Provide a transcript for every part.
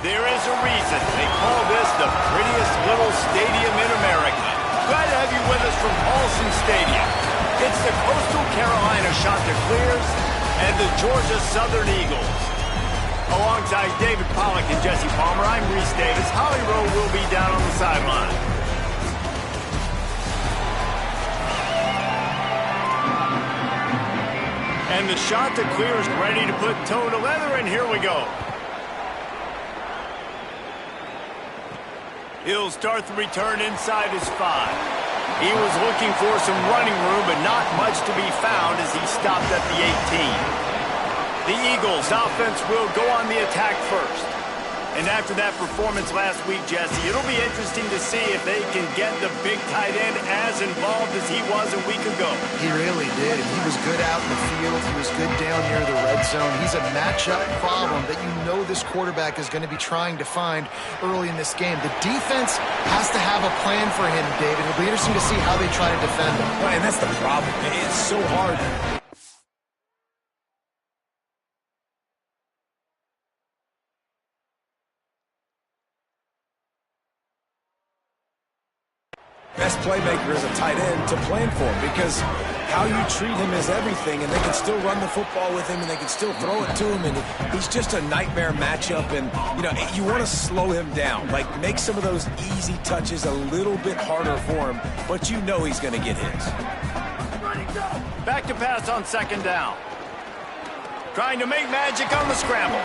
There is a reason they call this the prettiest little stadium in America. Glad to have you with us from Paulson Stadium. It's the Coastal Carolina Chanticleers and the Georgia Southern Eagles. Alongside David Pollack and Jesse Palmer, I'm Reese Davis. Holly Rowe will be down on the sideline. And the Chanticleers ready to put toe to leather, and here we go. He'll start the return inside his 5. He was looking for some running room, but not much to be found as he stopped at the 18. The Eagles' offense will go on the attack first. And after that performance last week, Jesse, it'll be interesting to see if they can get the big tight end as involved as he was a week ago. He really did. He was good out in the field. He was good down near the red zone. He's a matchup problem that you know this quarterback is going to be trying to find early in this game. The defense has to have a plan for him, David. It'll be interesting to see how they try to defend him. Right, and that's the problem. It's so hard. Best playmaker is a tight end to plan for him, because how you treat him is everything, and they can still run the football with him, and they can still throw it to him, and he's just a nightmare matchup. And you know, you want to slow him down, like make some of those easy touches a little bit harder for him, but you know he's going to get his. Back to pass on second down. Trying to make magic on the scramble.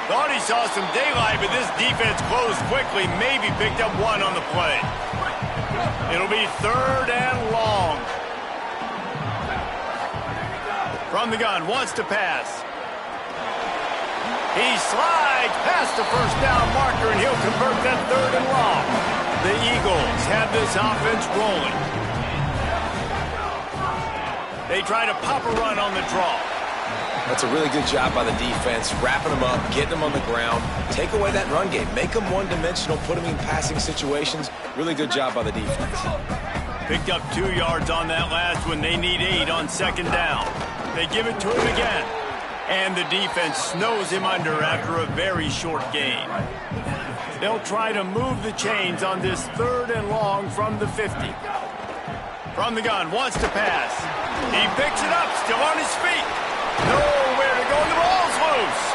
Thought he saw some daylight, but this defense closed quickly, maybe picked up one on the play. It'll be third and long. From the gun, wants to pass. He slides past the first down marker, and he'll convert that third and long. The Eagles have this offense rolling. They try to pop a run on the draw. That's a really good job by the defense, wrapping them up, getting them on the ground. Take away that run game. Make them one-dimensional, put them in passing situations. Really good job by the defense. Picked up 2 yards on that last one. They need 8 on second down. They give it to him again. And the defense snows him under after a very short gain. They'll try to move the chains on this third and long from the 50. From the gun, wants to pass. He picks it up, still on his feet. Nowhere to go, the ball's loose.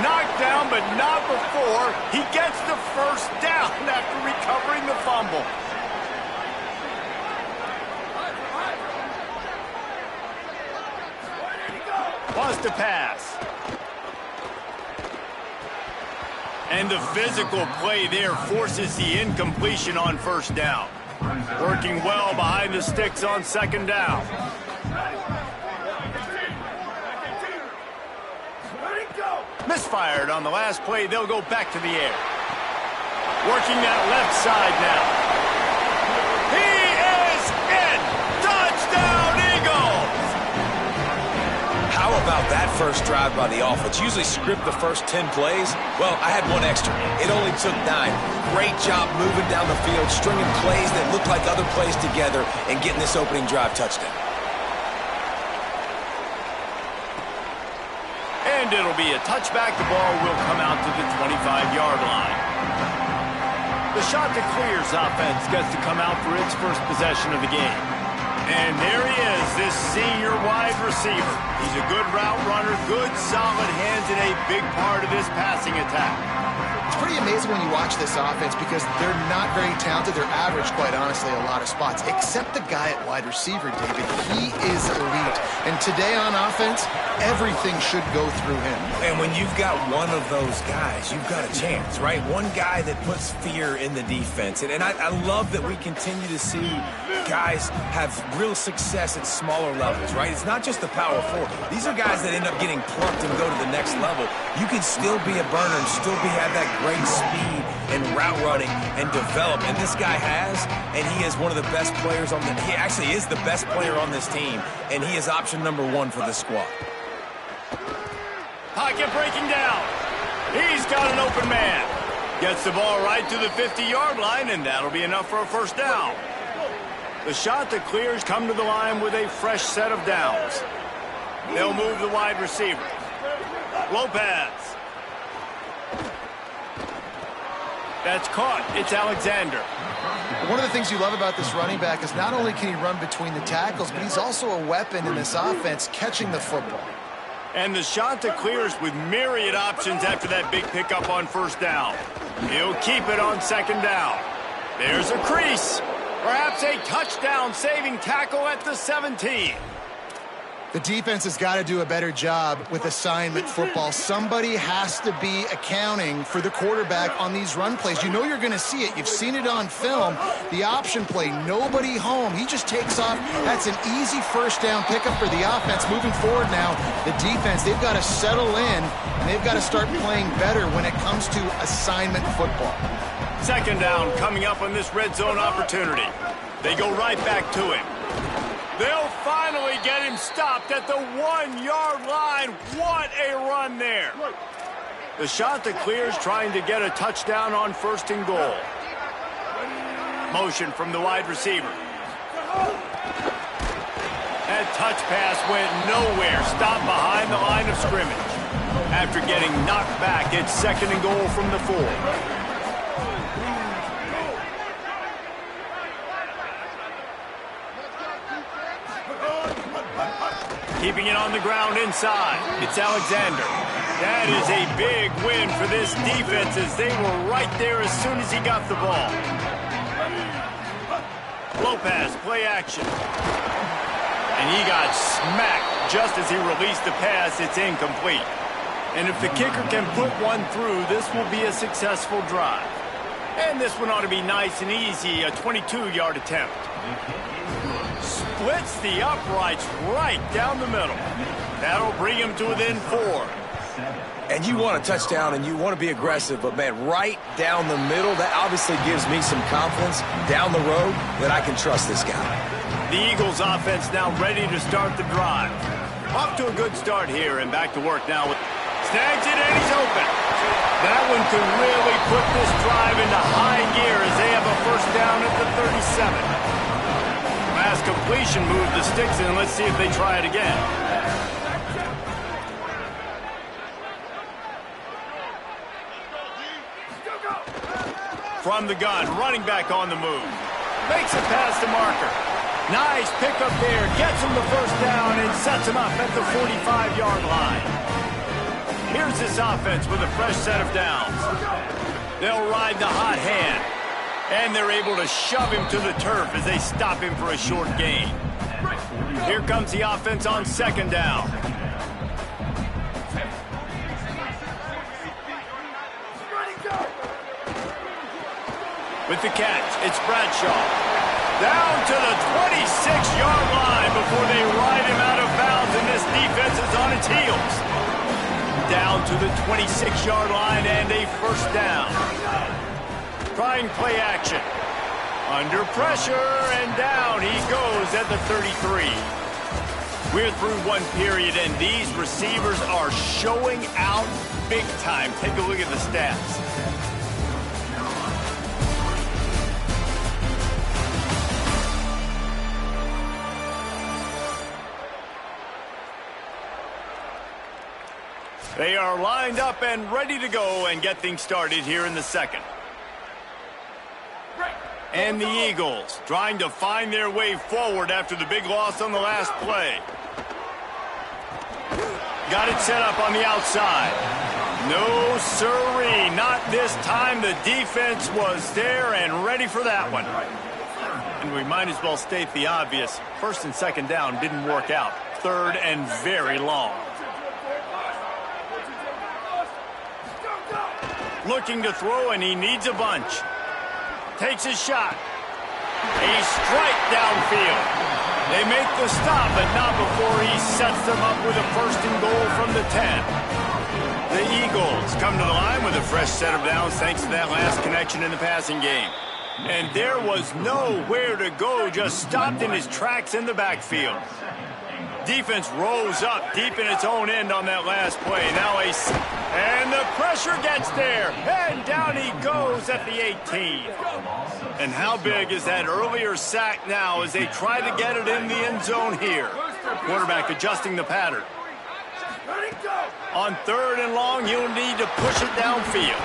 Knocked down, but not before he gets the first down after recovering the fumble. Wants to pass. And the physical play there forces the incompletion on first down. Working well behind the sticks on second down. Misfired on the last play. They'll go back to the air. Working that left side now. He is in! Touchdown, Eagles! How about that first drive by the offense? Usually script the first 10 plays. Well, I had one extra. It only took 9. Great job moving down the field, stringing plays that look like other plays together, and getting this opening drive touchdown. And it'll be a touchback. The ball will come out to the 25-yard line. The Chanticleers offense gets to come out for its first possession of the game. And there he is, this senior wide receiver. He's a good route runner, good solid hands, and a big part of this passing attack. It's pretty amazing when you watch this offense because they're not very talented. They're average, quite honestly, a lot of spots. Except the guy at wide receiver, David. He is elite. And today on offense, everything should go through him. And when you've got one of those guys, you've got a chance, right? One guy that puts fear in the defense. And I love that we continue to see guys have real success at smaller levels, right? It's not just the power forward. These are guys that end up getting plucked and go to the next level. You can still be a burner and still have that great speed and route running and develop. And this guy has, and he is one of the best players on he actually is the best player on this team, and he is option number 1 for this squad. Pocket breaking down. He's got an open man. Gets the ball right to the 50-yard line, and that'll be enough for a first down. The Chanticleers come to the line with a fresh set of downs. They'll move the wide receiver. Lopez. That's caught. It's Alexander. One of the things you love about this running back is not only can he run between the tackles, but he's also a weapon in this offense catching the football. And the Shanta clears with myriad options after that big pickup on first down. He'll keep it on second down. There's a crease. Perhaps a touchdown-saving tackle at the 17. The defense has got to do a better job with assignment football. Somebody has to be accounting for the quarterback on these run plays. You know you're going to see it. You've seen it on film. The option play, nobody home. He just takes off. That's an easy first down pickup for the offense. Moving forward now, the defense, they've got to settle in, and they've got to start playing better when it comes to assignment football. Second down coming up on this red zone opportunity. They go right back to him. They'll finally get him stopped at the 1-yard line. What a run there. The Shanta clears, trying to get a touchdown on first and goal. Motion from the wide receiver. That touch pass went nowhere. Stopped behind the line of scrimmage. After getting knocked back, it's second and goal from the 4. Keeping it on the ground inside. It's Alexander. That is a big win for this defense as they were right there as soon as he got the ball. Lopez, play action. And he got smacked just as he released the pass. It's incomplete. And if the kicker can put one through, this will be a successful drive. And this one ought to be nice and easy, a 22-yard attempt. Splits the uprights right down the middle. That'll bring him to within 4. And you want a touchdown and you want to be aggressive, but, man, right down the middle, that obviously gives me some confidence down the road that I can trust this guy. The Eagles offense now ready to start the drive. Off to a good start here and back to work now. Snags it and he's open. That one could really put this drive into high gear as they have a first down at the 37. Last completion moved the sticks in. Let's see if they try it again. From the gun, running back on the move. Makes a pass to Marker. Nice pickup there. Gets him the first down and sets him up at the 45-yard line. Here's this offense with a fresh set of downs. They'll ride the hot hand. And they're able to shove him to the turf as they stop him for a short gain. Here comes the offense on second down. With the catch, it's Bradshaw. Down to the 26-yard line before they ride him out of bounds, and this defense is on its heels. Down to the 26-yard line and a first down. Trying play action. Under pressure, and down he goes at the 33. We're through one period, and these receivers are showing out big time. Take a look at the stats. They are lined up and ready to go and get things started here in the second. And the Eagles trying to find their way forward after the big loss on the last play. Got it set up on the outside. No siree, not this time. The defense was there and ready for that one. And we might as well state the obvious. First and second down didn't work out. Third and very long. Looking to throw, and he needs a bunch. Takes his shot. A strike downfield. They make the stop, but not before he sets them up with a first and goal from the 10. The Eagles come to the line with a fresh set of downs thanks to that last connection in the passing game. And there was nowhere to go, just stopped in his tracks in the backfield. Defense rose up deep in its own end on that last play. Now and the pressure gets there, and down he goes at the 18. And how big is that earlier sack now as they try to get it in the end zone here? Quarterback adjusting the pattern. On third and long, he'll need to push it downfield.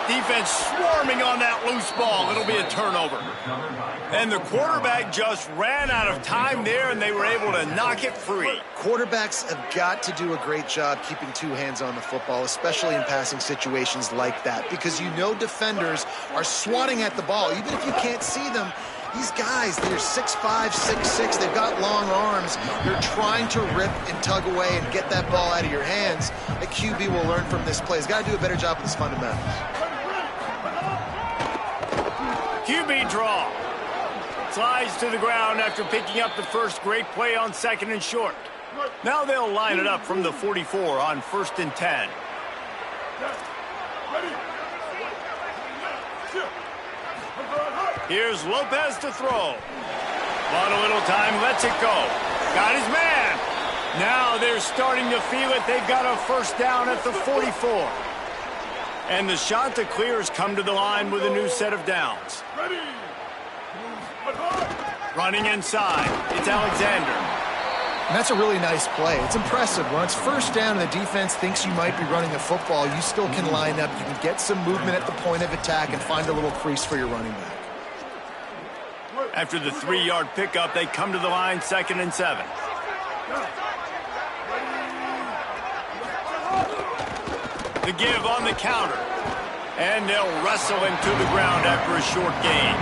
Defense swarming on that loose ball. It'll be a turnover. And the quarterback just ran out of time there, and they were able to knock it free. Quarterbacks have got to do a great job keeping two hands on the football, especially in passing situations like that, because you know defenders are swatting at the ball. Even if you can't see them, these guys, they're 6'5", 6'6", they've got long arms. They're trying to rip and tug away and get that ball out of your hands. A QB will learn from this play. He's got to do a better job with his fundamentals. QB draw. Slides to the ground after picking up the first great play on 2nd and short. Now they'll line it up from the 44 on 1st and 10. Here's Lopez to throw. Bought a little time, lets it go. Got his man. Now they're starting to feel it. They've got a first down at the 44. And the shot to clear has come to the line with a new set of downs. Running inside, it's Alexander. And that's a really nice play. It's impressive. When it's first down and the defense thinks you might be running the football, you still can line up. You can get some movement at the point of attack and find a little crease for your running back. After the 3-yard pickup, they come to the line 2nd and 7. The give on the counter. And they'll wrestle him to the ground after a short gain.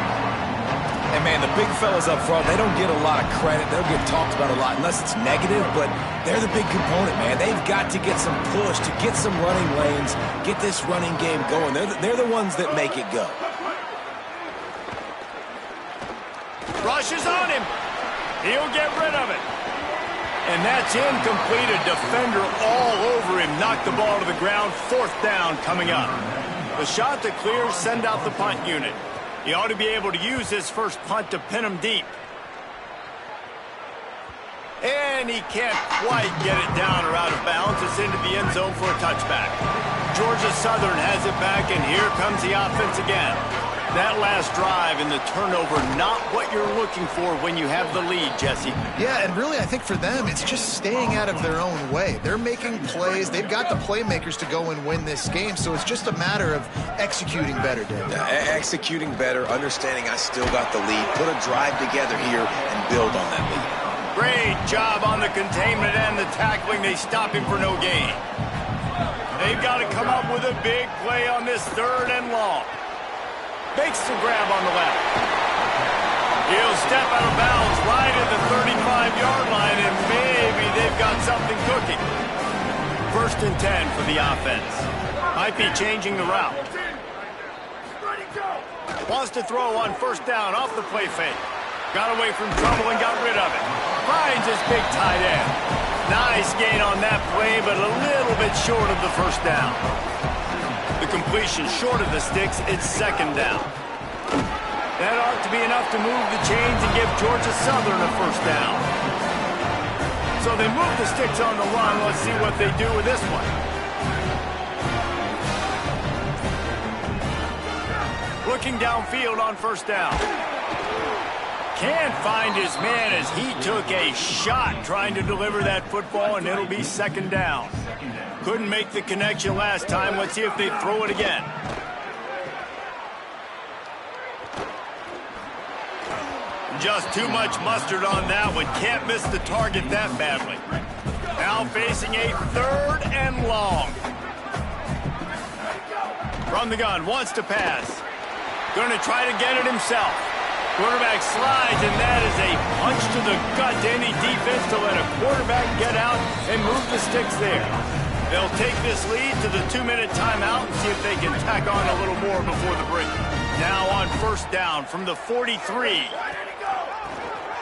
And, man, the big fellas up front, they don't get a lot of credit. They don't get talked about a lot unless it's negative, but they're the big component, man. They've got to get some push, to get some running lanes, get this running game going. They're the ones that make it go. Rushes on him. He'll get rid of it. And that's incomplete. A defender all over him. Knocked the ball to the ground. 4th down coming up. The shot to clear, send out the punt unit. He ought to be able to use his first punt to pin him deep. And he can't quite get it down or out of bounds. It's into the end zone for a touchback. Georgia Southern has it back, and here comes the offense again. That last drive and the turnover, not what you're looking for when you have the lead, Jesse. Yeah, and really, I think for them, it's just staying out of their own way. They're making plays. They've got the playmakers to go and win this game, so it's just a matter of executing better, Dave. Yeah, executing better, understanding I still got the lead, put a drive together here and build on that lead. Great job on the containment and the tackling. They stop him for no gain. They've got to come up with a big play on this 3rd and long. Makes the grab on the left. He'll step out of bounds right at the 35-yard line, and maybe they've got something cooking. 1st and 10 for the offense. Might be changing the route. Wants to throw on 1st down off the play fake. Got away from trouble and got rid of it. Finds his big tight end. Nice gain on that play, but a little bit short of the 1st down. The completion short of the sticks, it's 2nd down. That ought to be enough to move the chains and give Georgia Southern a 1st down. So they move the sticks on the run. Let's see what they do with this one. Looking downfield on 1st down. Can't find his man as he took a shot trying to deliver that football, and it'll be 2nd down. Couldn't make the connection last time. Let's see if they throw it again. Just too much mustard on that one. Can't miss the target that badly. Now facing a 3rd and long. From the gun, wants to pass. Going to try to get it himself. Quarterback slides, and that is a punch to the gut to any defense to let a quarterback get out and move the sticks there. They'll take this lead to the 2-minute timeout and see if they can tack on a little more before the break. Now on 1st down from the 43.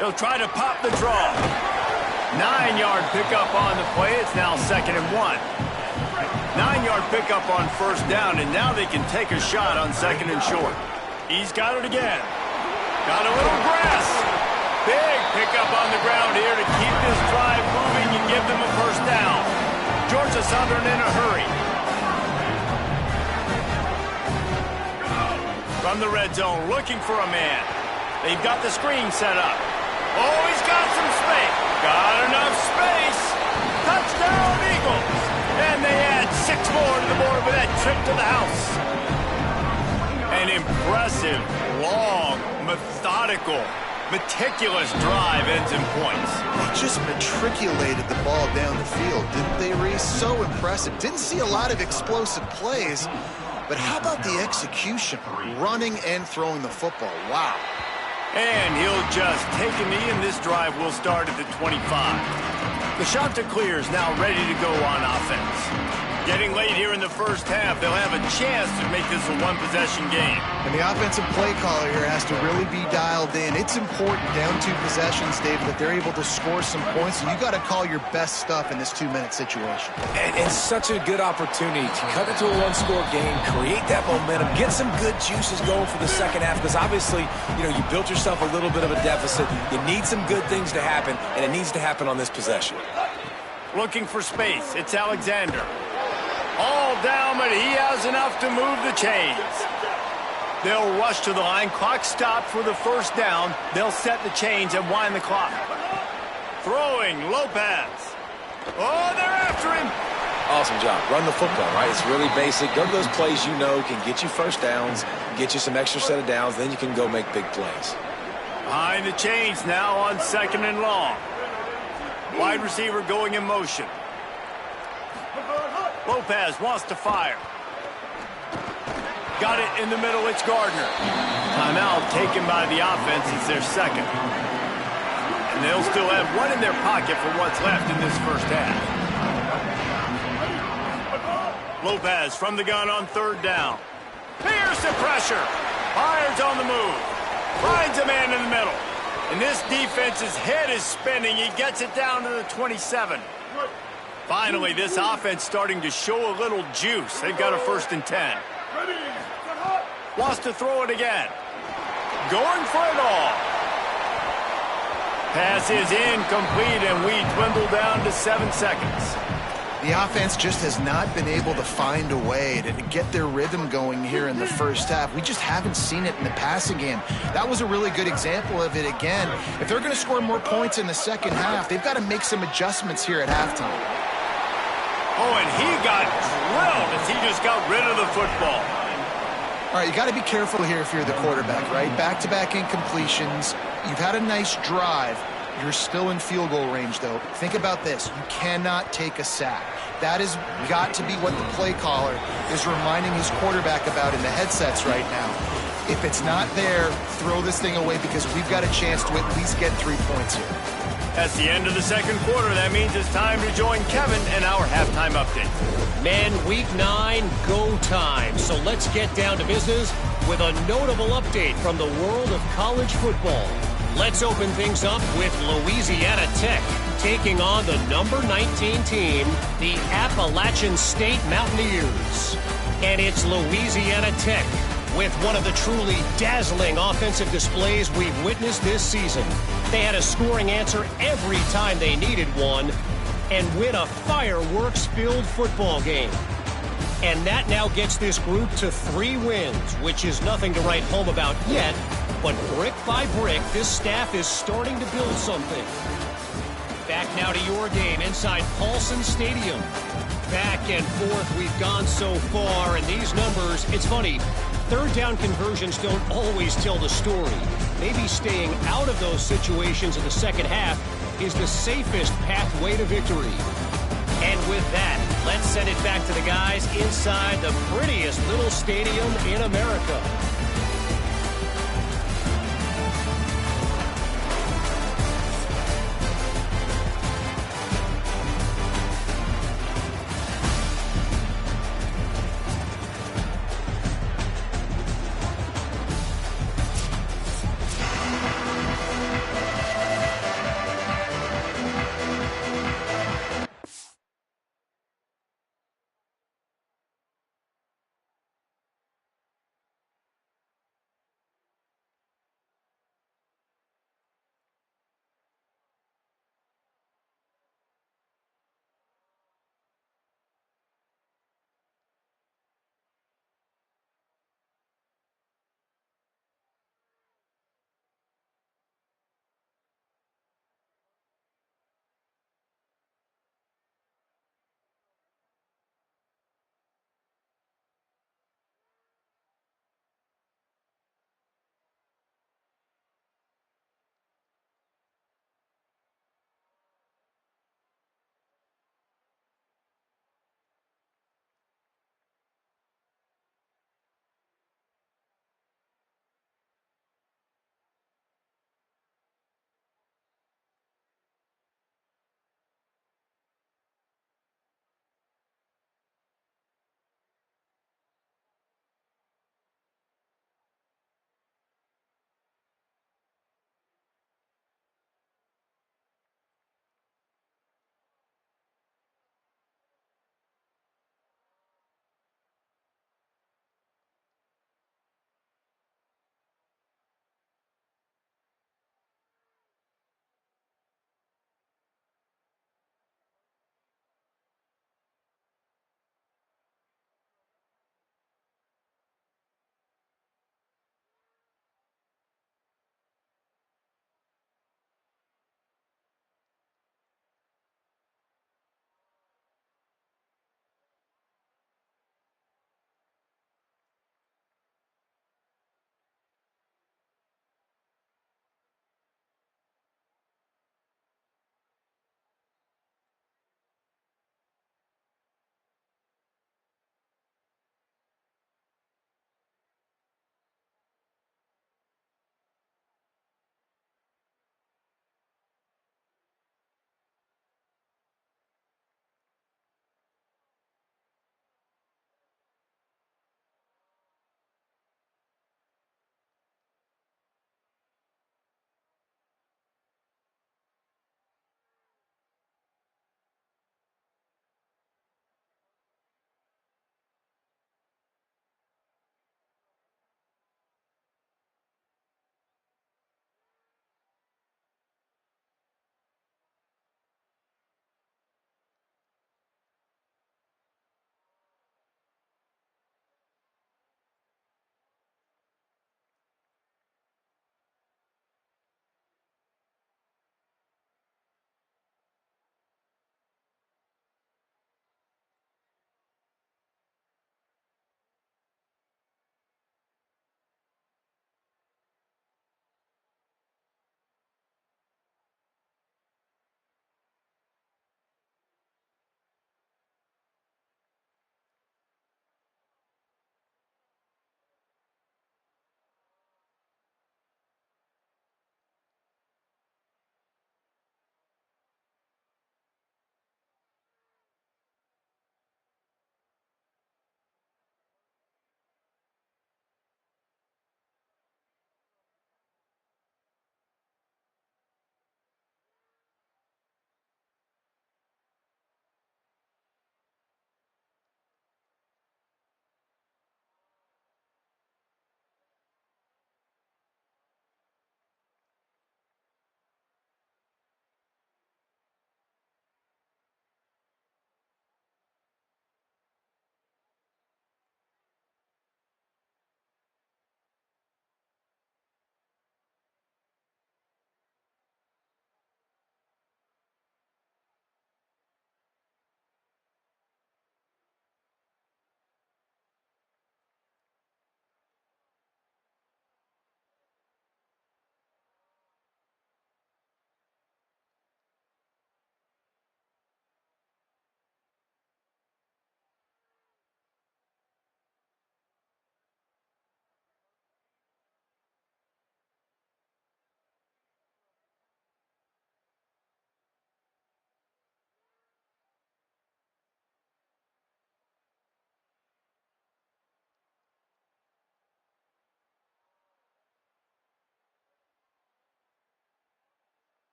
They'll try to pop the draw. 9-yard pickup on the play. It's now 2nd and 1. 9-yard pickup on 1st down, and now they can take a shot on 2nd and short. He's got it again. Got a little grass. Big pickup on the ground here to keep this drive moving and give them a 1st down. Georgia Southern in a hurry. From the red zone, looking for a man. They've got the screen set up. Oh, he's got some space. Got enough space. Touchdown, Eagles. And they add 6 more to the board with that trip to the house. impressive, long, methodical, meticulous drive ends in points. They just matriculated the ball down the field, didn't they, Reese? So impressive. Didn't see a lot of explosive plays, but how about the execution? Running and throwing the football. Wow. And he'll just take a knee, and this drive will start at the 25. The shot to clear is now ready to go on offense. Getting late here in the first half, they'll have a chance to make this a one-possession game. And the offensive play caller here has to really be dialed in. It's important down 2 possessions, David, that they're able to score some points. So you got to call your best stuff in this 2-minute situation. And such a good opportunity to cut it to a one-score game, create that momentum, get some good juices going for the second half. Because obviously, you built yourself a little bit of a deficit. You need some good things to happen, and it needs to happen on this possession. Looking for space. It's Alexander. All down, but he has enough to move the chains. They'll rush to the line. Clock stopped for the first down. They'll set the chains and wind the clock. Throwing, Lopez. Oh, they're after him. Awesome job. Run the football, right? It's really basic. Go to those plays can get you first downs, get you some extra set of downs, then you can go make big plays. Behind the chains now on 2nd and long. Wide receiver going in motion. Lopez wants to fire. Got it in the middle. It's Gardner. Timeout taken by the offense. It's their second. And they'll still have one in their pocket for what's left in this first half. Lopez from the gun on 3rd down. Here's the pressure. Fires on the move. Finds a man in the middle. And this defense's head is spinning. He gets it down to the 27. Finally, this offense starting to show a little juice. They've got a 1st and 10. Wants to throw it again. Going for it all. Pass is incomplete, and we dwindle down to 7 seconds. The offense just has not been able to find a way to get their rhythm going here in the first half. We just haven't seen it in the passing game. That was a really good example of it again. If they're going to score more points in the second half, they've got to make some adjustments here at halftime. Oh, and he got drilled as he just got rid of the football. All right, you got to be careful here if you're the quarterback, right? Back-to-back incompletions. You've had a nice drive. You're still in field goal range, though. Think about this. You cannot take a sack. That has got to be what the play caller is reminding his quarterback about in the headsets right now. If it's not there, throw this thing away because we've got a chance to at least get 3 points here. That's the end of the second quarter. That means it's time to join Kevin in our halftime update. Men, week 9, go time. So let's get down to business with a notable update from the world of college football. Let's open things up with Louisiana Tech taking on the number 19 team, the Appalachian State Mountaineers. And it's Louisiana Tech with one of the truly dazzling offensive displays we've witnessed this season. They had a scoring answer every time they needed one and win a fireworks-filled football game. And that now gets this group to 3 wins, which is nothing to write home about yet, but brick by brick, this staff is starting to build something. Back now to your game inside Paulson Stadium. Back and forth we've gone so far, and these numbers, it's funny, 3rd down conversions don't always tell the story. Maybe staying out of those situations in the second half is the safest pathway to victory. And with that, let's send it back to the guys inside the prettiest little stadium in America.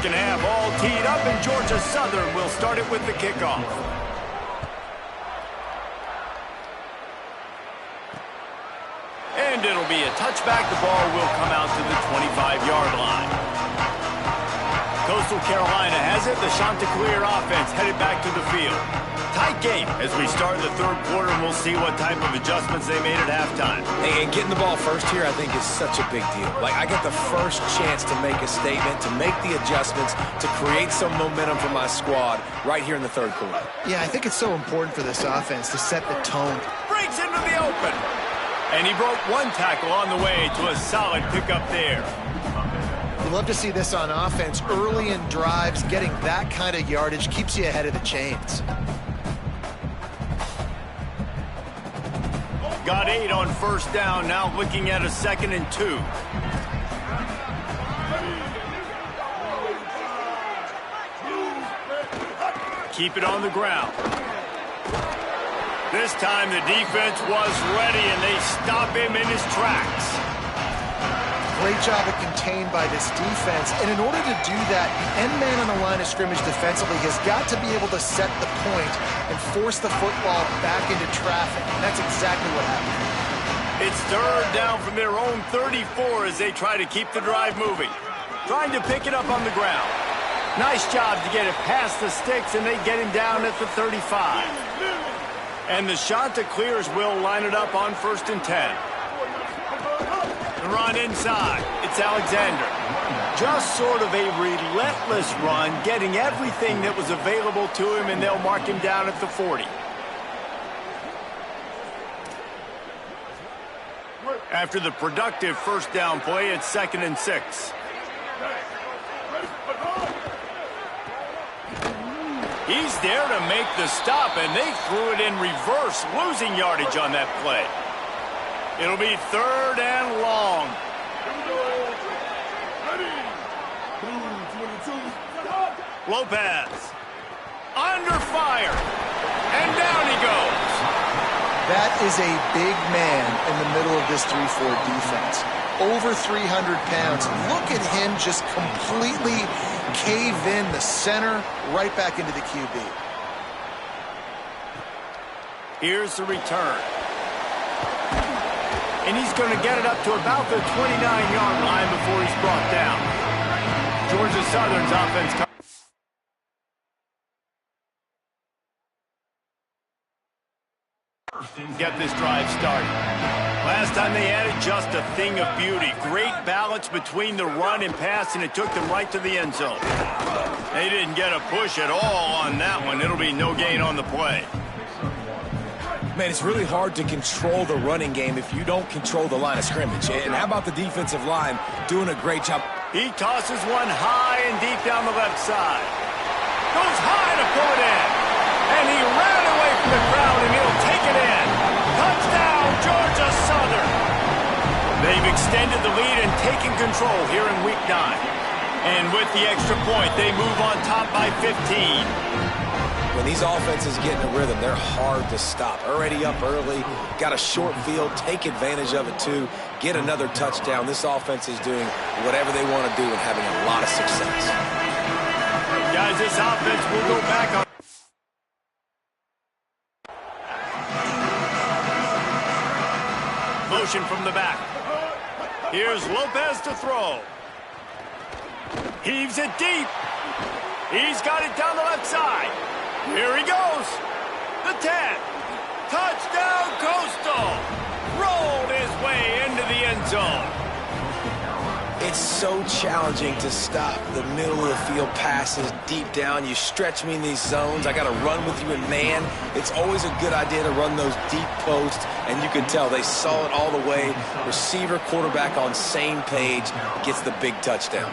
second half all teed up, and Georgia Southern will start it with the kickoff. And it'll be a touchback. The ball will come out to the 25-yard line. Coastal Carolina has it. The Chanticleer offense headed back to the field. Tight game as we start the third quarter, and we'll see what type of adjustments they made at halftime. And getting the ball first here, I think, is such a big deal. Like, I get the first chance to make a statement, to make the adjustments, to create some momentum for my squad right here in the third quarter. Yeah, I think it's so important for this offense to set the tone. Breaks into the open. And he broke one tackle on the way to a solid pickup there. You love to see this on offense. Early in drives, getting that kind of yardage keeps you ahead of the chains. Got 8 on first down, now looking at a 2nd and 2. Keep it on the ground. This time the defense was ready, and they stop him in his tracks. Great job of contained by this defense. And in order to do that, the end man on the line of scrimmage defensively has got to be able to set the point and force the football back into traffic. And that's exactly what happened. It's third down from their own 34 as they try to keep the drive moving. Trying to pick it up on the ground. Nice job to get it past the sticks, and they get him down at the 35. And the Chanticleers will line it up on 1st and 10. The run inside. It's Alexander. Just sort of a relentless run, getting everything that was available to him, and they'll mark him down at the 40. After the productive first down play, it's 2nd and 6. He's there to make the stop, and they threw it in reverse, losing yardage on that play. It'll be 3rd and long. Lopez under fire, and down he goes. That is a big man in the middle of this 3-4 defense. Over 300 pounds. Look at him just completely cave in the center, right back into the QB. Here's the return. And he's going to get it up to about the 29-yard line before he's brought down. Georgia Southern's offense. Get this drive started. Last time they had it, just a thing of beauty. Great balance between the run and pass, and it took them right to the end zone. They didn't get a push at all on that one. It'll be no gain on the play. Man, it's really hard to control the running game if you don't control the line of scrimmage. And how about the defensive line doing a great job? He tosses one high and deep down the left side. Goes high to pull it in. And he ran away from the crowd, and he'll take it in. Touchdown, Georgia Southern. They've extended the lead and taken control here in Week 9. And with the extra point, they move on top by 15. When these offenses get in a rhythm, they're hard to stop. Already up early, got a short field, take advantage of it too, get another touchdown. This offense is doing whatever they want to do and having a lot of success. Guys, this offense will go back on. Motion from the back. Here's Lopez to throw. Heaves it deep. He's got it down the left side. Here he goes. The 10. Touchdown, Coastal. Rolled his way into the end zone. It's so challenging to stop the middle of the field passes deep down. You stretch me in these zones. I got to run with you in man. It's always a good idea to run those deep posts, and you can tell they saw it all the way. Receiver, quarterback on same page, gets the big touchdown.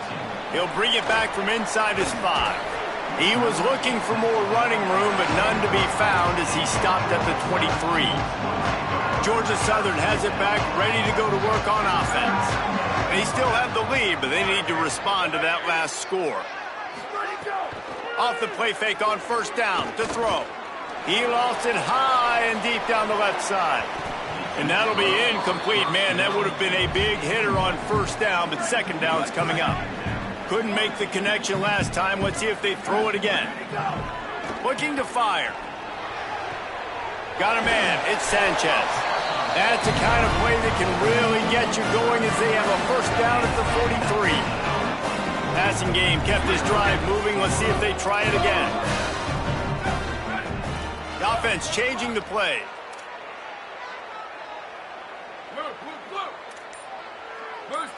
He'll bring it back from inside his 5. He was looking for more running room, but none to be found as he stopped at the 23. Georgia Southern has it back, ready to go to work on offense. They still have the lead, but they need to respond to that last score. Off the play fake on first down to throw. He lost it high and deep down the left side. And that'll be incomplete. Man, that would have been a big hitter on first down, but second down's coming up. Couldn't make the connection last time. Let's see if they throw it again. Looking to fire. Got a man. It's Sanchez. That's the kind of play that can really get you going as they have a first down at the 43. Passing game kept this drive moving. Let's see if they try it again. The offense changing the play.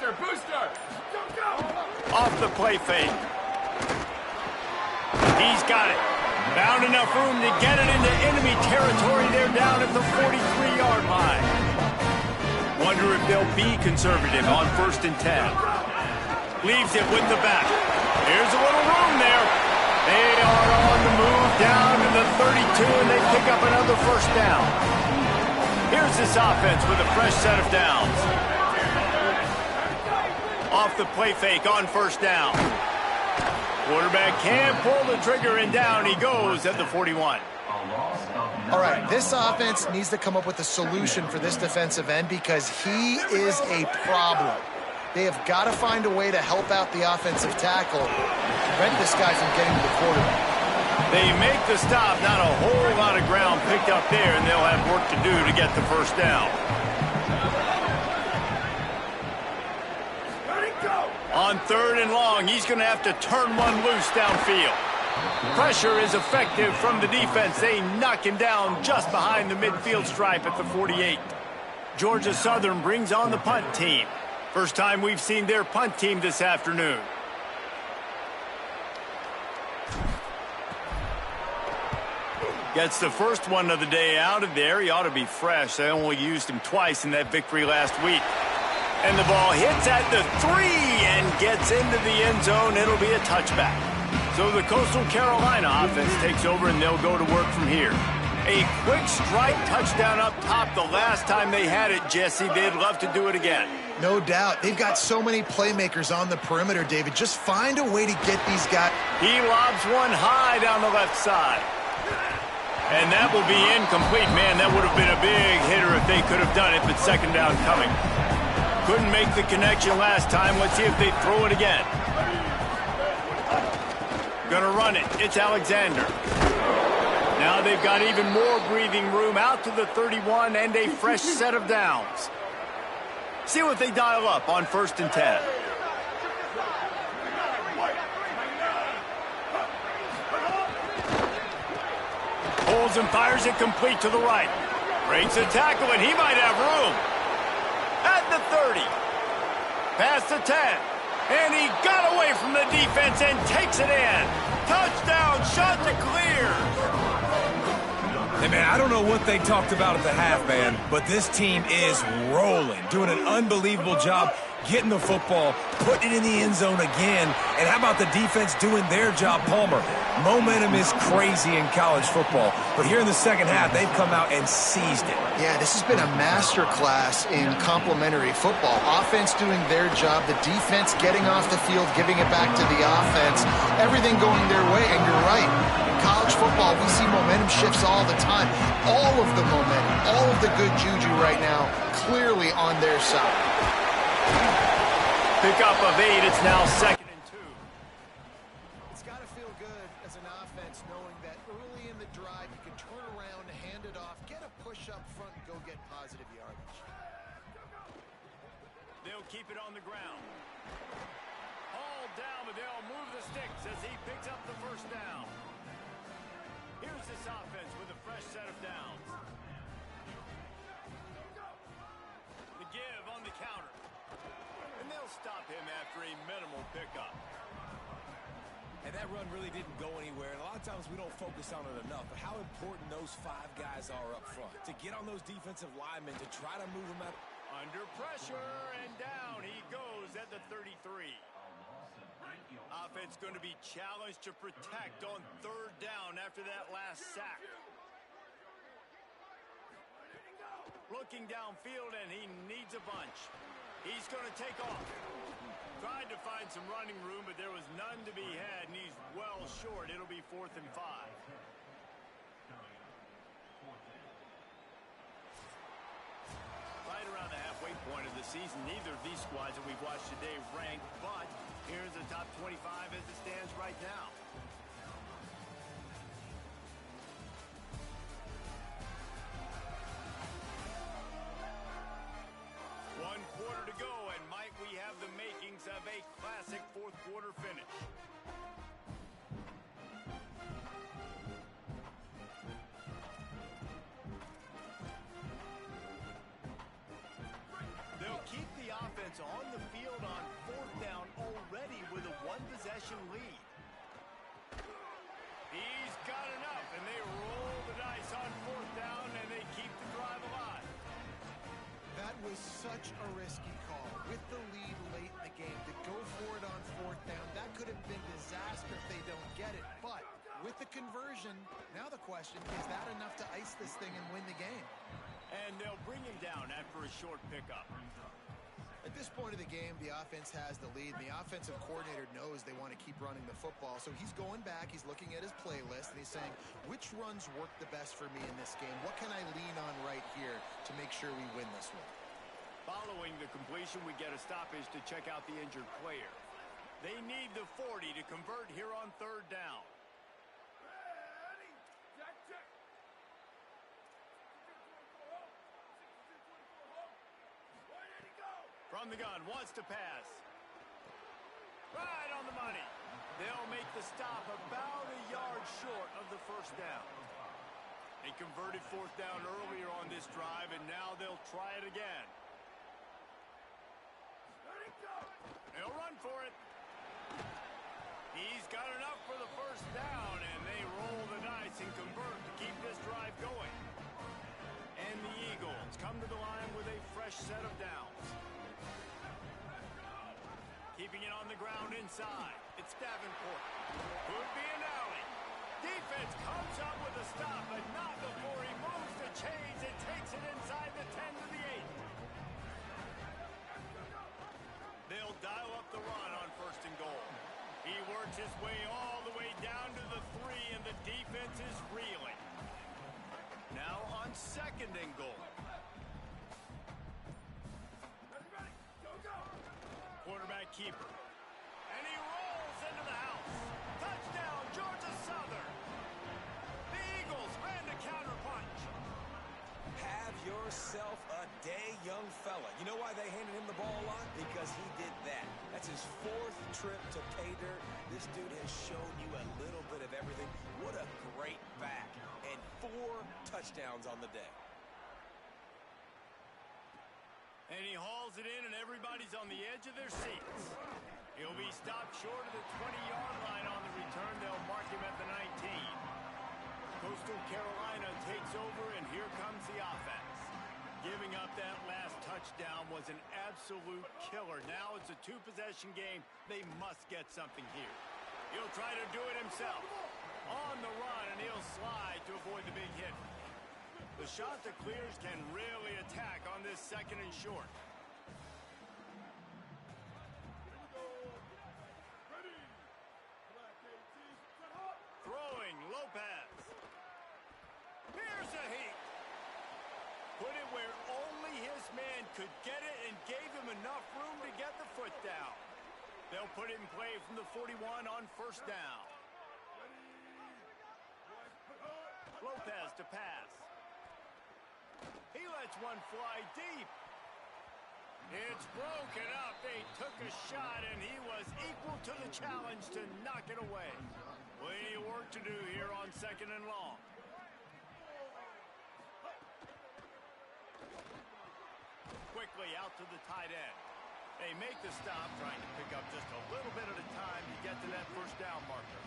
Booster! Off the play fake. He's got it. Found enough room to get it into enemy territory. They're down at the 43-yard line. Wonder if they'll be conservative on 1st and 10. Leaves it with the back. Here's a little room there. They are on the move down to the 32, and they pick up another first down. Here's this offense with a fresh set of downs. Off the play fake on 1st down. Quarterback can't pull the trigger, and down he goes at the 41. All right, this offense needs to come up with a solution for this defensive end because he is a problem. They have got to find a way to help out the offensive tackle, prevent this guy from getting to the quarterback. They make the stop, not a whole lot of ground picked up there, and they'll have work to do to get the first down. On 3rd and long, he's going to have to turn one loose downfield. Pressure is effective from the defense. They knock him down just behind the midfield stripe at the 48. Georgia Southern brings on the punt team. First time we've seen their punt team this afternoon. Gets the first one of the day out of there. He ought to be fresh. They only used him twice in that victory last week. And the ball hits at the 3 and gets into the end zone. It'll be a touchback. So the Coastal Carolina offense takes over, and they'll go to work from here. A quick strike touchdown up top the last time they had it, Jesse. They'd love to do it again. No doubt. They've got so many playmakers on the perimeter, David. Just find a way to get these guys. He lobs one high down the left side. And that will be incomplete. Man, that would have been a big hitter if they could have done it, but 2nd down coming. Couldn't make the connection last time. Let's see if they throw it again. Gonna run it. It's Alexander. Now they've got even more breathing room out to the 31 and a fresh set of downs. See what they dial up on 1st and 10. Holds and fires it complete to the right. Breaks a tackle, and he might have room. At the 30. Past the 10. And he got away from the defense and takes it in. Touchdown, shot to clear. Hey, man, I don't know what they talked about at the half, man, but this team is rolling, doing an unbelievable job getting the football, putting it in the end zone again. And how about the defense doing their job, Palmer? Momentum is crazy in college football, but here in the second half, they've come out and seized it. Yeah, this has been a master class in complementary football. Offense doing their job, the defense getting off the field, giving it back to the offense, everything going their way. And you're right, in college football, we see momentum shifts all the time. All of the momentum, all of the good juju right now, clearly on their side. Pickup of 8. It's now 2nd and 2. It's got to feel good as an offense knowing that early in the drive you can turn around, hand it off, get a push up front, and go get positive yardage. They'll keep it on the ground. Hauled down, but they'll move the sticks as he picks up the first down. Here's this offense with a fresh set of downs. The give on the counter. And they'll stop him after a minimal pickup. And that run really didn't go anywhere. And a lot of times we don't focus on it enough. But how important those 5 guys are up front. To get on those defensive linemen, to try to move them out. Under pressure, and down he goes at the 33. Offense going to be challenged to protect on 3rd down after that last sack. Looking downfield, and he needs a bunch. He's going to take off. Tried to find some running room, but there was none to be had, and he's well short. It'll be 4th and 5. Right around the halfway halfway point of the season. Neither of these squads that we've watched today ranked, but here's the top 25 as it stands right now. One quarter to go, and might we have the makings of a classic fourth quarter finish. They'll keep the offense on the field on fourth down already with a one-possession lead. He's got enough, and they roll the dice on fourth down, and they keep the drive alive. That was such a risky call. With the lead late in the game, to go for it on fourth down, that could have been disaster if they don't get it. But with the conversion, now the question, is that enough to ice this thing and win the game? And they'll bring him down after a short pickup. At this point of the game, the offense has the lead, and the offensive coordinator knows they want to keep running the football. So he's going back, he's looking at his playlist, and he's saying, which runs work the best for me in this game? What can I lean on right here to make sure we win this one? Following the completion, we get a stoppage to check out the injured player. They need the 40 to convert here on third down. Ready. Check, check. Where did he go? From the gun, wants to pass. Right on the money. They'll make the stop about a yard short of the first down. They converted fourth down earlier on this drive, and now they'll try it again. Let it go. They'll run for it. He's got enough for the first down, and they roll the dice and convert to keep this drive going. And the Eagles come to the line with a fresh set of downs. Keeping it on the ground inside. It's Davenport. Could be an alley. Defense comes up with a stop, but not before he moves the chains and takes it inside the 10 to the 8. They'll dial up the run on first and goal. He works his way all the way down to the 3, and the defense is reeling. Now on second and goal. Ready. Go, go. Quarterback keeper. And he rolls into the house. Touchdown, Georgia Southern. The Eagles ran the counterpunch. Have yourself a day, young fella. You know why they handed him the ball a lot? Because he did that. That's his 4th trip to pay dirt. This dude has shown you a little bit of everything. What a great back. And 4 touchdowns on the day. And he hauls it in, and everybody's on the edge of their seats. He'll be stopped short of the 20-yard line on the return. They'll mark him at the 19. Coastal Carolina takes over, and here comes the offense. Giving up that last touchdown was an absolute killer. Now it's a 2-possession game. They must get something here. He'll try to do it himself. On the run, and he'll slide to avoid the big hit. The Chanticleers can really attack on this second and short. Ready. Throwing, Lopez. Here's a heat. Put it where only his man could get it and gave him enough room to get the foot down. They'll put it in play from the 41 on first down. Lopez to pass. He lets one fly deep. It's broken up. They took a shot, and he was equal to the challenge to knock it away. Plenty of work to do here on second and long. Quickly out to the tight end. They make the stop, trying to pick up just a little bit at a time to get to that first down marker.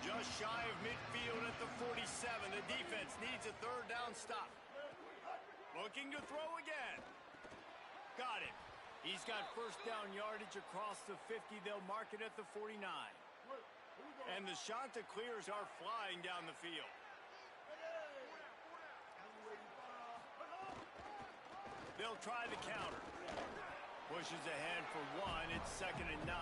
Just shy of midfield at the 47. The defense needs a third down stop. Looking to throw again. Got it. He's got first down yardage across the 50. They'll mark it at the 49. And the Chanticleers are flying down the field. They'll try the counter. Pushes ahead for 1. It's 2nd and 9.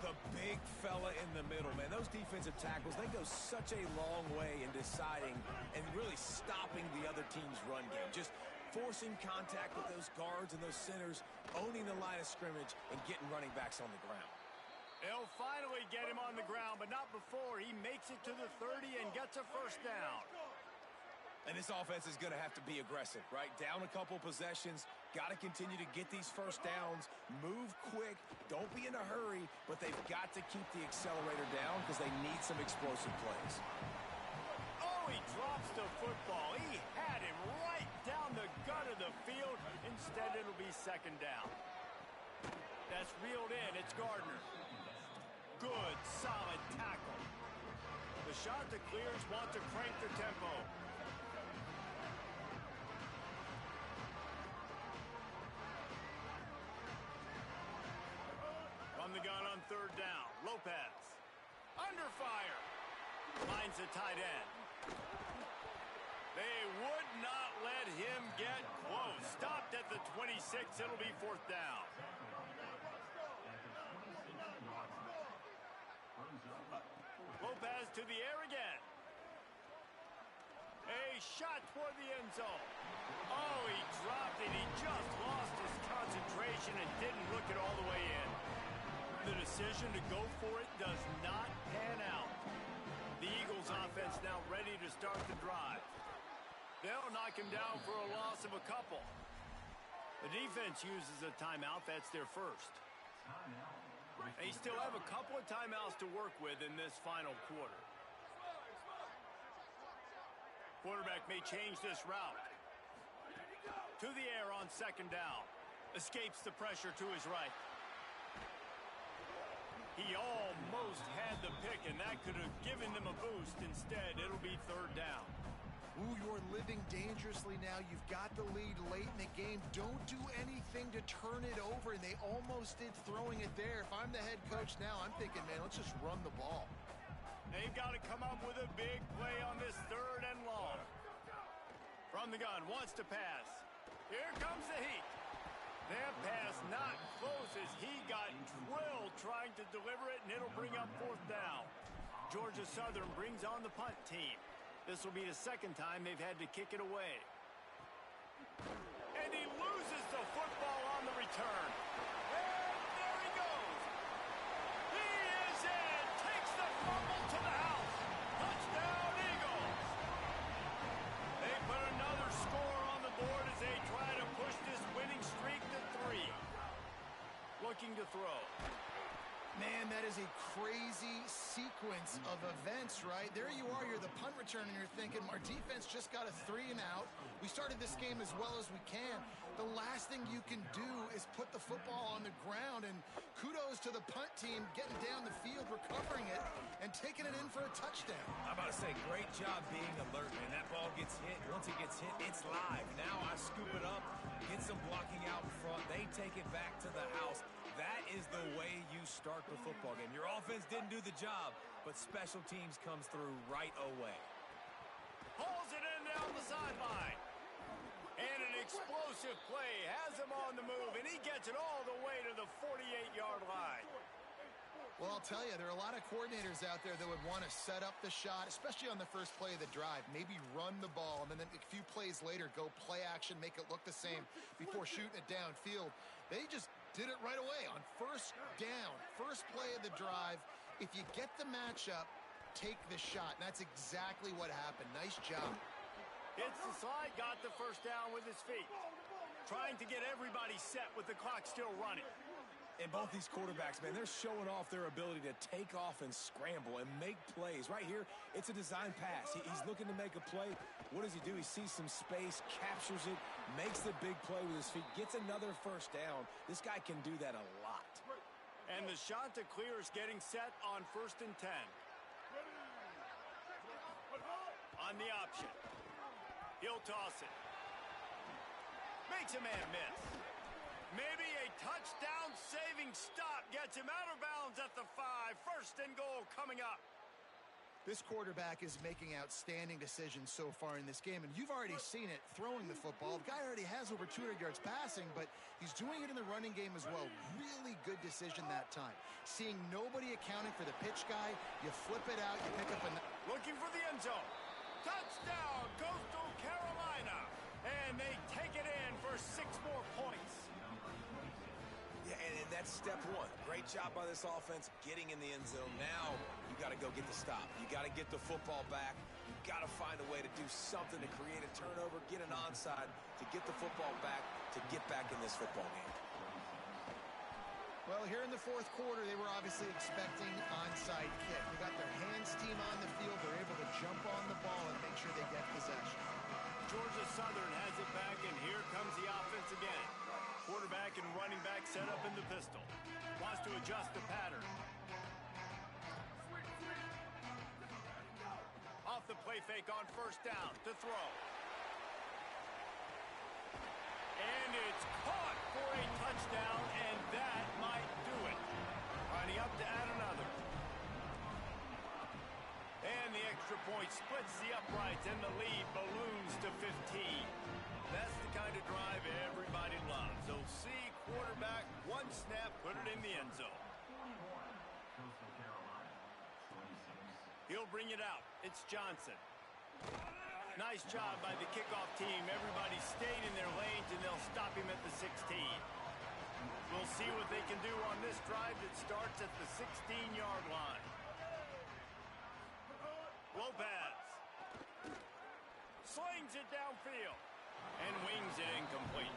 The big fella in the middle, man. Those defensive tackles, they go such a long way in deciding and really stopping the other team's run game. Just forcing contact with those guards and those centers, owning the line of scrimmage, and getting running backs on the ground. They'll finally get him on the ground, but not before he makes it to the 30 and gets a first down. And this offense is going to have to be aggressive, right? Down a couple possessions, got to continue to get these first downs, move quick, don't be in a hurry, but they've got to keep the accelerator down because they need some explosive plays. Oh, he drops the football. He had him right down the gut of the field. Instead, it'll be second down. That's reeled in. It's Gardner. Good, solid tackle. The shot that clears wants to crank the tempo. From the gun on third down, Lopez. Under fire. Finds the tight end. They would not let him get close. Stopped at the 26. It'll be fourth down. Lopez to the air again. A shot toward the end zone. Oh, he dropped it. He just lost his concentration and didn't look it all the way in. The decision to go for it does not pan out. The Eagles offense now ready to start the drive. They'll knock him down for a loss of a couple. The defense uses a timeout. That's their first. They still have a couple of timeouts to work with in this final quarter. Quarterback may change this route. To the air on second down. Escapes the pressure to his right. He almost had the pick, and that could have given them a boost. Instead, it'll be third down. Ooh, you're living dangerously now. You've got the lead late in the game. Don't do anything to turn it over, and they almost did throwing it there. If I'm the head coach now, I'm thinking, man, let's just run the ball. They've got to come up with a big play on this third and long. From the gun, wants to pass. Here comes the heat. That pass not close as he got drilled trying to deliver it, and it'll bring up fourth down. Georgia Southern brings on the punt team. This will be the second time they've had to kick it away. And he loses the football on the return. And there he goes. He is in. Takes the fumble to the house. Touchdown, Eagles. They put another score on the board as they try to push this winning streak to 3. Looking to throw. Man, that is a crazy sequence of events, right? There you are, you're the punt returner, and you're thinking, our defense just got a 3 and out. We started this game as well as we can. The last thing you can do is put the football on the ground, and kudos to the punt team getting down the field, recovering it, and taking it in for a touchdown. I'm about to say, great job being alert, man. That ball gets hit. Once it gets hit, it's live. Now I scoop it up, get some blocking out in front. They take it back to the house. That is the way you start the football game. Your offense didn't do the job, but special teams comes through right away. Pulls it in down the sideline. And an explosive play has him on the move, and he gets it all the way to the 48-yard line. Well, I'll tell you, there are a lot of coordinators out there that would want to set up the shot, especially on the first play of the drive, maybe run the ball, and then a few plays later go play action, make it look the same before shooting it downfield. They just did it right away on first down, first play of the drive. If you get the matchup, take the shot. And that's exactly what happened. Nice job. Hits the slide, got the first down with his feet. Trying to get everybody set with the clock still running. And both these quarterbacks, man, they're showing off their ability to take off and scramble and make plays. Right here, it's a design pass. He's looking to make a play. What does he do? He sees some space, captures it, makes the big play with his feet, gets another first down. This guy can do that a lot. And the shot to clear is getting set on 1st and 10. On the option. He'll toss it. Makes a man miss. Maybe a touchdown-saving stop gets him out of bounds at the 5. 1st and goal coming up. This quarterback is making outstanding decisions so far in this game, and you've already seen it throwing the football. The guy already has over 200 yards passing, but he's doing it in the running game as well. Really good decision that time. Seeing nobody accounting for the pitch guy, you flip it out, you pick up a... Looking for the end zone. Touchdown, Coastal Carolina. And they take it in for 6 more points. Yeah, and that's step one. Great job by this offense getting in the end zone. Now you got to go get the stop. You got to get the football back. You got to find a way to do something to create a turnover, get an onside, to get the football back, to get back in this football game. Well, here in the fourth quarter, they were obviously expecting onside kick. They got their hands team on the field. They're able to jump on the ball and make sure they get possession. Georgia Southern has it back, and here comes the offense again. Quarterback and running back set up in the pistol. Wants to adjust the pattern. Off the play fake on first down to throw. And it's caught for a touchdown, and that might do it. Lining up to add another. And the extra point splits the uprights, and the lead balloons to 15. That's the kind of drive everybody loves. So see quarterback, one snap, put it in the end zone. He'll bring it out. It's Johnson. Nice job by the kickoff team. Everybody stayed in their lanes, and they'll stop him at the 16. We'll see what they can do on this drive that starts at the 16-yard line. Lopez slings it downfield and wings it incomplete.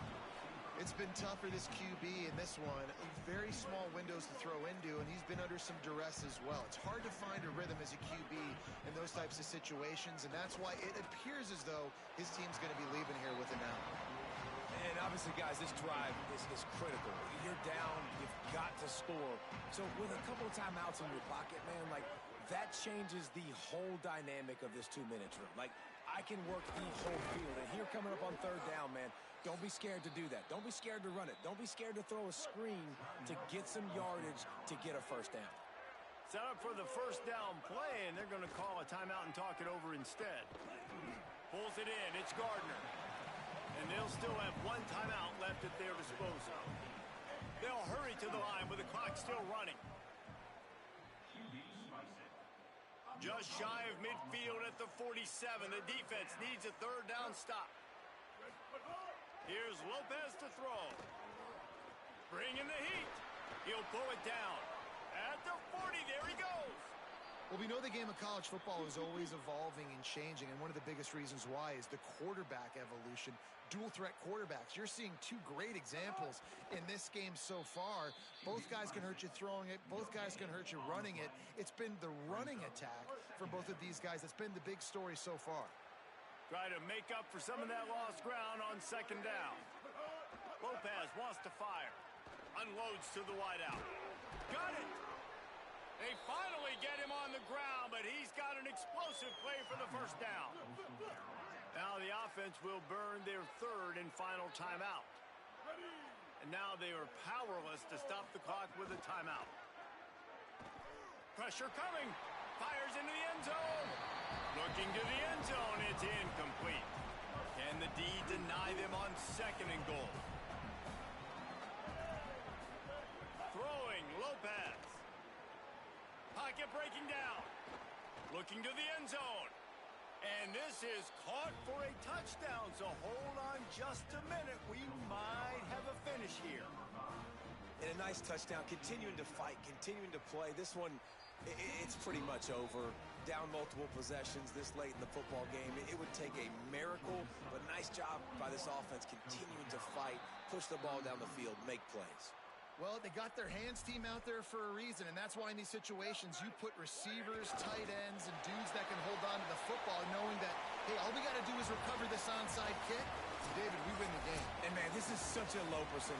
It's been tough for this QB in this one. Very small windows to throw into, and he's been under some duress as well. It's hard to find a rhythm as a QB in those types of situations, and that's why it appears as though his team's going to be leaving here with an out. And obviously, guys, this drive is critical. You're down, you've got to score. So with a couple of timeouts in your pocket, man, like, that changes the whole dynamic of this 2-minute drill. Like, I can work the whole field. And here coming up on third down, man, don't be scared to do that. Don't be scared to run it. Don't be scared to throw a screen to get some yardage to get a first down. Set up for the first down play, and they're going to call a timeout and talk it over instead. Pulls it in. It's Gardner. And they'll still have one timeout left at their disposal. They'll hurry to the line with the clock still running. Just shy of midfield at the 47. The defense needs a third down stop. Here's Lopez to throw. Bringing the heat. He'll pull it down. At the 40, there he goes. Well, we know the game of college football is always evolving and changing, and one of the biggest reasons why is the quarterback evolution. Dual-threat quarterbacks. You're seeing two great examples in this game so far. Both guys can hurt you throwing it. Both guys can hurt you running it. It's been the running attack for both of these guys that's been the big story so far. Try to make up for some of that lost ground on second down. Lopez wants to fire. Unloads to the wideout. Got it! They finally get him on the ground, but he's got an explosive play for the first down. Now the offense will burn their third and final timeout. And now they are powerless to stop the clock with a timeout. Pressure coming. Fires into the end zone. Looking to the end zone. It's incomplete. Can the D deny them on second and goal? Throwing Lopez. Pocket breaking down. Looking to the end zone. And this is caught for a touchdown. So hold on just a minute. We might have a finish here. And a nice touchdown. Continuing to fight, continuing to play. This one, it's pretty much over. Down multiple possessions this late in the football game. It would take a miracle, but nice job by this offense continuing to fight, push the ball down the field, make plays. Well, they got their hands team out there for a reason, and that's why in these situations you put receivers, tight ends, and dudes that can hold on to the football, knowing that, hey, all we got to do is recover this onside kick. David, we win the game. And, man, this is such a low percentage.